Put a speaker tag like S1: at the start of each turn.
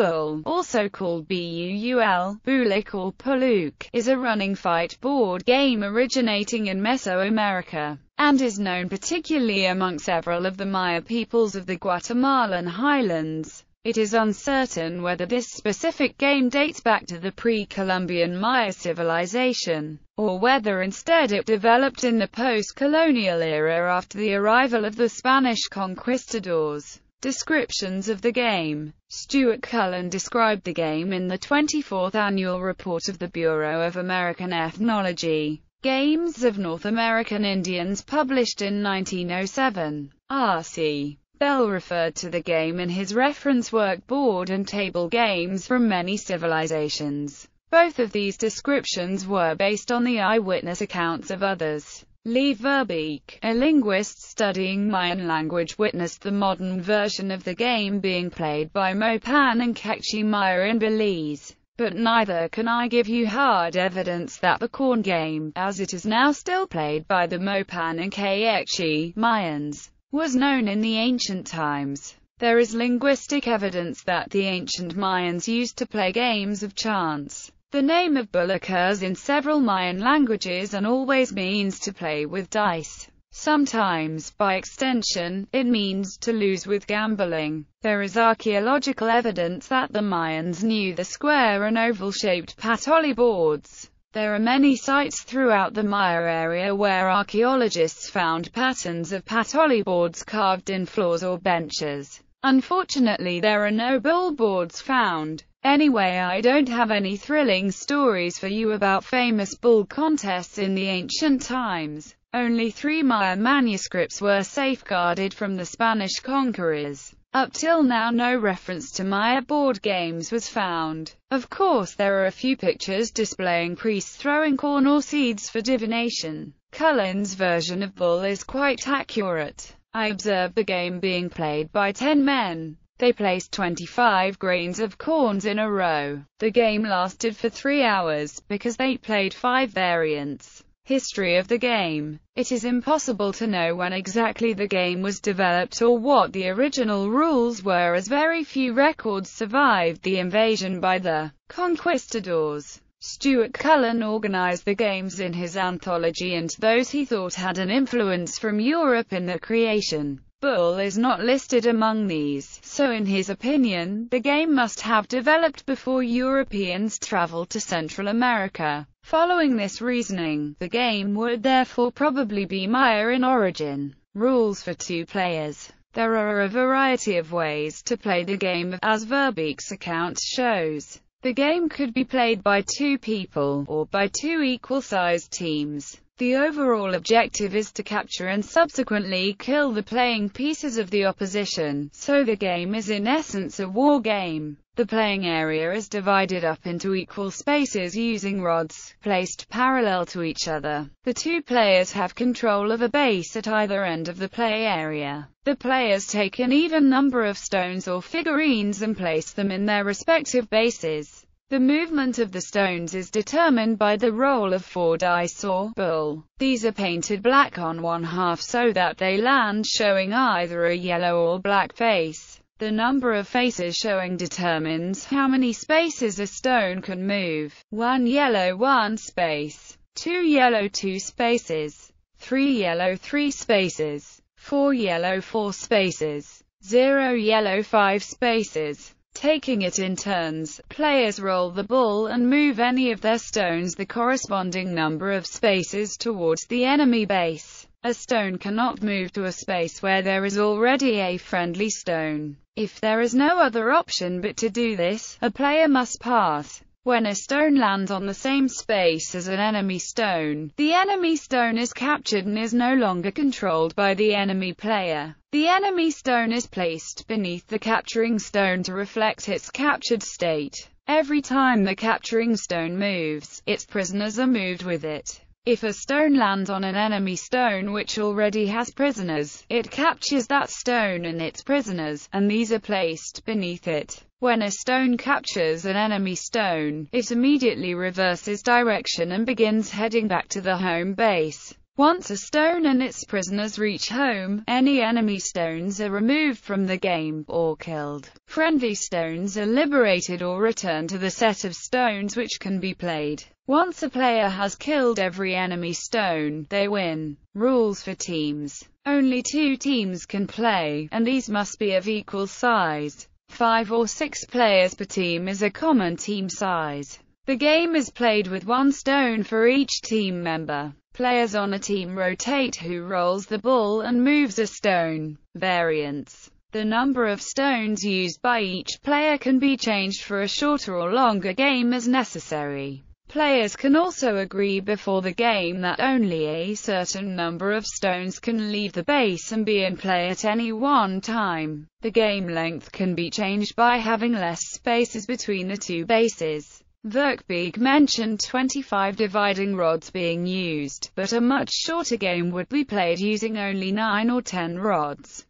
S1: Buul, also called Buul, Boolik or Puluc, is a running fight board game originating in Mesoamerica, and is known particularly among several of the Maya peoples of the Guatemalan highlands. It is uncertain whether this specific game dates back to the pre-Columbian Maya civilization, or whether instead it developed in the post-colonial era after the arrival of the Spanish conquistadors. Descriptions of the game. Stuart Cullen described the game in the 24th annual report of the Bureau of American Ethnology, Games of North American Indians, published in 1907. R.C. Bell referred to the game in his reference work Board and Table Games from Many Civilizations. Both of these descriptions were based on the eyewitness accounts of others. Lee Verbeek, a linguist studying Mayan language, witnessed the modern version of the game being played by Mopan and Kekchi Maya in Belize. But neither can I give you hard evidence that the corn game, as it is now still played by the Mopan and Kekchi Mayans, was known in the ancient times. There is linguistic evidence that the ancient Mayans used to play games of chance. The name of Buul occurs in several Mayan languages and always means to play with dice. Sometimes, by extension, it means to lose with gambling. There is archaeological evidence that the Mayans knew the square and oval-shaped patoli boards. There are many sites throughout the Maya area where archaeologists found patterns of patoli boards carved in floors or benches. Unfortunately, there are no Buul boards found. Anyway, I don't have any thrilling stories for you about famous Buul contests in the ancient times. Only 3 Maya manuscripts were safeguarded from the Spanish conquerors. Up till now, no reference to Maya board games was found. Of course, there are a few pictures displaying priests throwing corn or seeds for divination. Cullen's version of Buul is quite accurate. I observed the game being played by 10 men. They placed 25 grains of corns in a row. The game lasted for 3 hours, because they played 5 variants. History of the game. It is impossible to know when exactly the game was developed or what the original rules were, as very few records survived the invasion by the conquistadors. Stuart Cullen organized the games in his anthology into those he thought had an influence from Europe in their creation. Buul is not listed among these, so in his opinion, the game must have developed before Europeans traveled to Central America. Following this reasoning, the game would therefore probably be Maya in origin. Rules for 2 players. There are a variety of ways to play the game, as Verbeek's account shows. The game could be played by 2 people, or by 2 equal-sized teams. The overall objective is to capture and subsequently kill the playing pieces of the opposition, so the game is in essence a war game. The playing area is divided up into equal spaces using rods, placed parallel to each other. The 2 players have control of a base at either end of the play area. The players take an even number of stones or figurines and place them in their respective bases. The movement of the stones is determined by the roll of 4 dice or bull. These are painted black on one half so that they land showing either a yellow or black face. The number of faces showing determines how many spaces a stone can move. 1 yellow 1 space, 2 yellow 2 spaces, 3 yellow 3 spaces, 4 yellow 4 spaces, 0 yellow 5 spaces. Taking it in turns, players roll the ball and move any of their stones the corresponding number of spaces towards the enemy base. A stone cannot move to a space where there is already a friendly stone. If there is no other option but to do this, a player must pass. When a stone lands on the same space as an enemy stone, the enemy stone is captured and is no longer controlled by the enemy player. The enemy stone is placed beneath the capturing stone to reflect its captured state. Every time the capturing stone moves, its prisoners are moved with it. If a stone lands on an enemy stone which already has prisoners, it captures that stone and its prisoners, and these are placed beneath it. When a stone captures an enemy stone, it immediately reverses direction and begins heading back to the home base. Once a stone and its prisoners reach home, any enemy stones are removed from the game, or killed. Friendly stones are liberated or returned to the set of stones which can be played. Once a player has killed every enemy stone, they win. Rules for teams. Only 2 teams can play, and these must be of equal size. 5 or 6 players per team is a common team size. The game is played with 1 stone for each team member. Players on a team rotate who rolls the ball and moves a stone. Variants. The number of stones used by each player can be changed for a shorter or longer game as necessary. Players can also agree before the game that only a certain number of stones can leave the base and be in play at any one time. The game length can be changed by having less spaces between the 2 bases. Verkbeek mentioned 25 dividing rods being used, but a much shorter game would be played using only 9 or 10 rods.